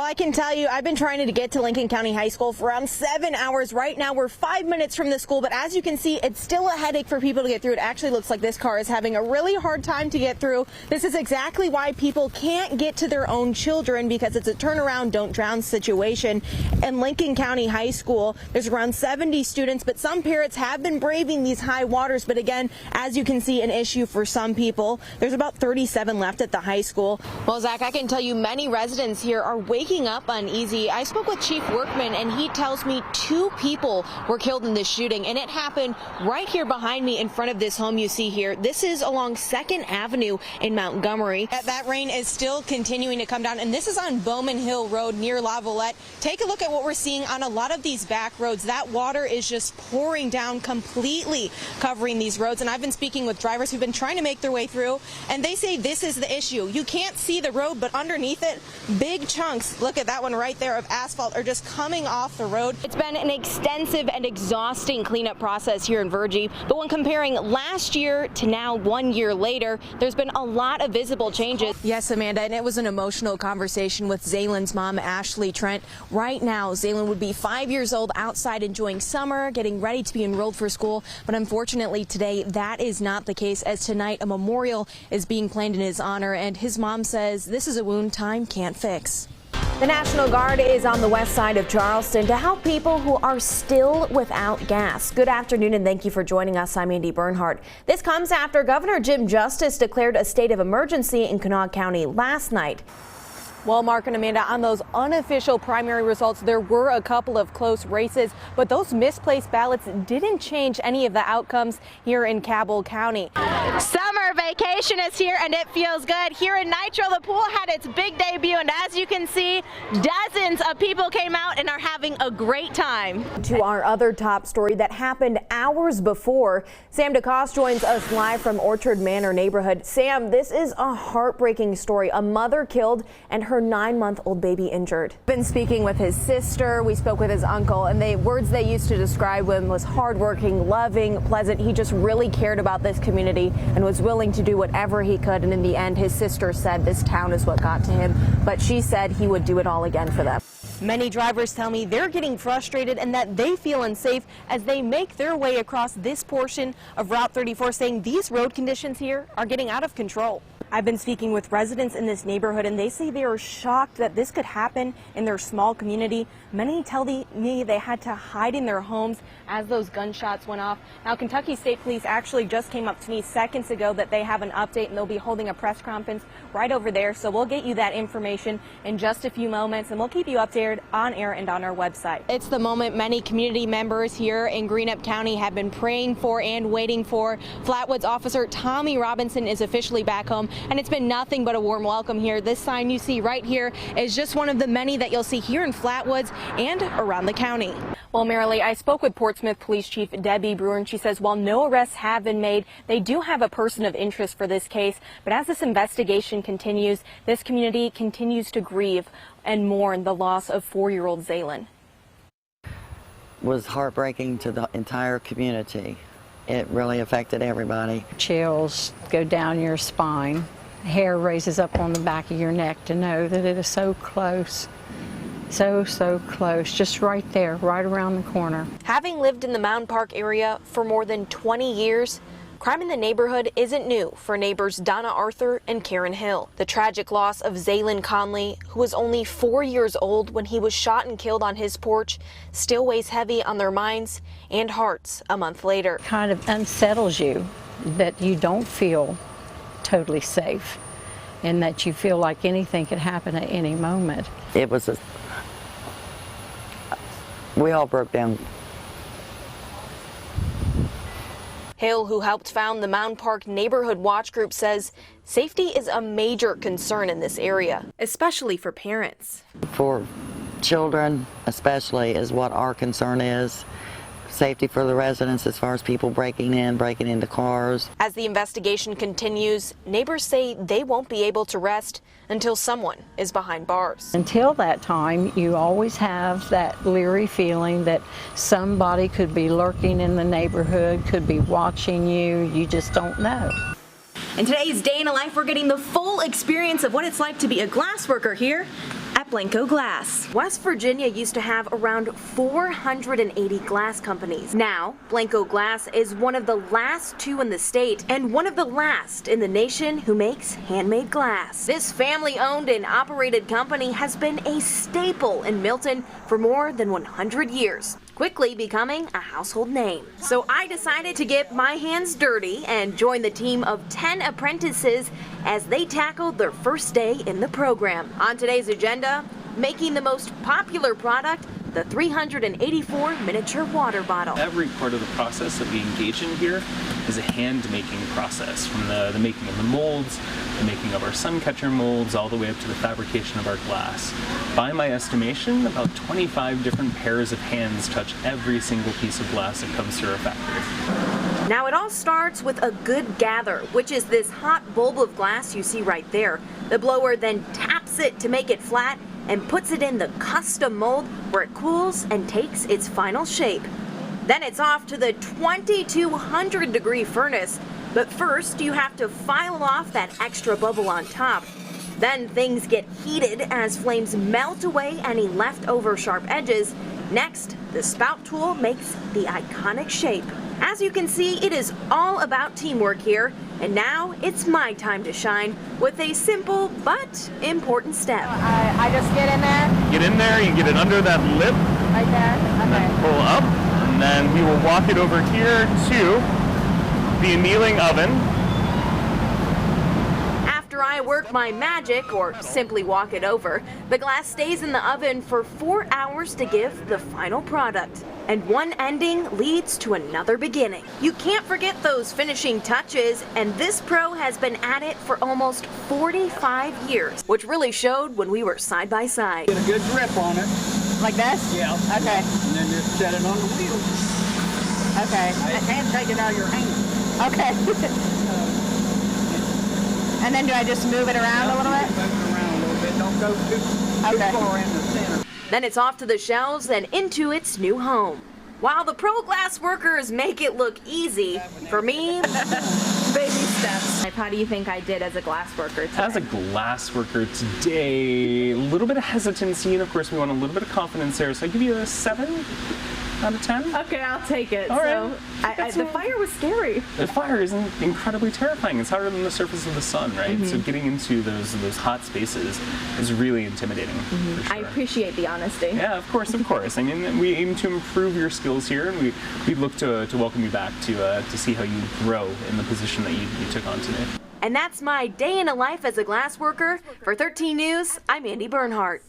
Well, I can tell you, I've been trying to get to Lincoln County High School for around 7 hours. Right now, we're 5 minutes from the school, but as you can see, it's still a headache for people to get through. It actually looks like this car is having a really hard time to get through. This is exactly why people can't get to their own children, because it's a turnaround, don't drown situation. In Lincoln County High School, there's around 70 students, but some parents have been braving these high waters. But again, as you can see, an issue for some people. There's about 37 left at the high school. Well, Zach, I can tell you many residents here are waking up uneasy. I spoke with Chief Workman, and he tells me 2 people were killed in this shooting, and it happened right here behind me in front of this home you see here. This is along 2nd Avenue in Montgomery. That rain is still continuing to come down, and this is on Bowman Hill Road near Lavalette. Take a look at what we're seeing on a lot of these back roads. That water is just pouring down, completely covering these roads, and I've been speaking with drivers who've been trying to make their way through, and they say this is the issue. You can't see the road, but underneath it, big chunks, look at that one right there, of asphalt are just coming off the road. It's been an extensive and exhausting cleanup process here in Virgie, but when comparing last year to now 1 year later, there's been a lot of visible changes. Yes, Amanda, and it was an emotional conversation with Zaylen's mom, Ashley Trent. Right now, Zaylen would be 5 years old, outside enjoying summer, getting ready to be enrolled for school, but unfortunately today that is not the case, as tonight a memorial is being planned in his honor, and his mom says this is a wound time can't fix. The National Guard is on the west side of Charleston to help people who are still without gas. Good afternoon, and thank you for joining us. I'm Andie Bernhardt. This comes after Governor Jim Justice declared a state of emergency in Kanawha County last night. Well, Mark and Amanda, on those unofficial primary results, there were a couple of close races, but those misplaced ballots didn't change any of the outcomes here in Cabell County. Summer vacation is here, and it feels good. Here in Nitro, the pool had its big debut, and as you can see, dozens of people came out and are having a great time. To our other top story that happened hours before, Sam DeCoste joins us live from Orchard Manor neighborhood. Sam, this is a heartbreaking story. A mother killed and her 9-month-old baby injured. Been speaking with his sister, we spoke with his uncle, and the words they used to describe him was hardworking, loving, pleasant. He just really cared about this community and was willing to do whatever he could. And in the end, his sister said this town is what got to him, but she said he would do it all again for them. Many drivers tell me they're getting frustrated and that they feel unsafe as they make their way across this portion of Route 34, saying these road conditions here are getting out of control. I've been speaking with residents in this neighborhood, and they say they are shocked that this could happen in their small community. Many tell me they had to hide in their homes as those gunshots went off. Now, Kentucky State Police actually just came up to me seconds ago that they have an update, and they'll be holding a press conference right over there. So we'll get you that information in just a few moments, and we'll keep you updated on air and on our website. It's the moment many community members here in Greenup County have been praying for and waiting for. Flatwoods officer Tommy Robinson is officially back home, and it's been nothing but a warm welcome here. This sign you see right here is just one of the many that you'll see here in Flatwoods and around the county. Well, Marilee, I spoke with Portsmouth Police Chief Debbie Brewer, and she says while no arrests have been made, they do have a person of interest for this case. But as this investigation continues, this community continues to grieve and mourn the loss of 4-year-old Zaylen. Was heartbreaking to the entire community. It really affected everybody. Chills go down your spine. Hair raises up on the back of your neck to know that it is so close. So close, just right there, right around the corner. Having lived in the Mound Park area for more than 20 years, crime in the neighborhood isn't new for neighbors Donna Arthur and Karen Hill. The tragic loss of Zaylen Conley, who was only 4 years old when he was shot and killed on his porch, still weighs heavy on their minds and hearts a month later. It kind of unsettles you that you don't feel totally safe and that you feel like anything could happen at any moment. We all broke down. Hill, who helped found the Mound Park Neighborhood Watch Group, says safety is a major concern in this area, especially for parents. For children especially is what our concern is. Safety for the residents as far as people breaking into cars. As the investigation continues, neighbors say they won't be able to rest until someone is behind bars. Until that time, you always have that leery feeling that somebody could be lurking in the neighborhood, could be watching you. You just don't know. In today's Day in a Life, we're getting the full experience of what it's like to be a glass worker here at Blanco Glass. West Virginia used to have around 480 glass companies. Now, Blanco Glass is one of the last two in the state and one of the last in the nation who makes handmade glass. This family-owned and operated company has been a staple in Milton for more than 100 years, quickly becoming a household name. So I decided to get my hands dirty and join the team of 10 apprentices as they tackled their first day in the program. On today's agenda, making the most popular product, the 384 miniature water bottle. Every part of the process that we engage in here is a hand-making process, from the making of the molds, the making of our sun catcher molds, all the way up to the fabrication of our glass. By my estimation, about 25 different pairs of hands touch every single piece of glass that comes through our factory. Now it all starts with a good gather, which is this hot bulb of glass you see right there. The blower then taps it to make it flat and puts it in the custom mold where it cools and takes its final shape. Then it's off to the 2200 degree furnace, but first you have to file off that extra bubble on top. Then things get heated as flames melt away any leftover sharp edges. Next, the spout tool makes the iconic shape. As you can see, it is all about teamwork here, and now it's my time to shine with a simple but important step. I just get in there? Get in there, you get it under that lip, Like that? and then pull up, and then we will walk it over here to the annealing oven. After I work my magic, or simply walk it over, the glass stays in the oven for 4 hours to give the final product. And one ending leads to another beginning. You can't forget those finishing touches, and this pro has been at it for almost 45 years, which really showed when we were side by side. Get a good grip on it. Like this? Yeah. Okay. And then just set it on the wheel. Okay. I can't take it out of your hand. Okay. And then do I just move it around a little bit? Move it around a little bit. Don't go too far in the center. Then it's off to the shelves and into its new home. While the pro glass workers make it look easy, for me, baby steps. How do you think I did as a glass worker today? As a glass worker today, a little bit of hesitancy, and of course we want a little bit of confidence there, so I give you a 7 out of 10. Okay, I'll take it. All right. The fire was scary. The fire is incredibly terrifying. It's hotter than the surface of the sun, right? So getting into those hot spaces is really intimidating. For sure. I appreciate the honesty. Yeah, of course, of course. I mean, we aim to improve your skills here, and we look to welcome you back to see how you grow in the position that you took on today. And that's my day in a life as a glass worker. For 13 News, I'm Andie Bernhardt.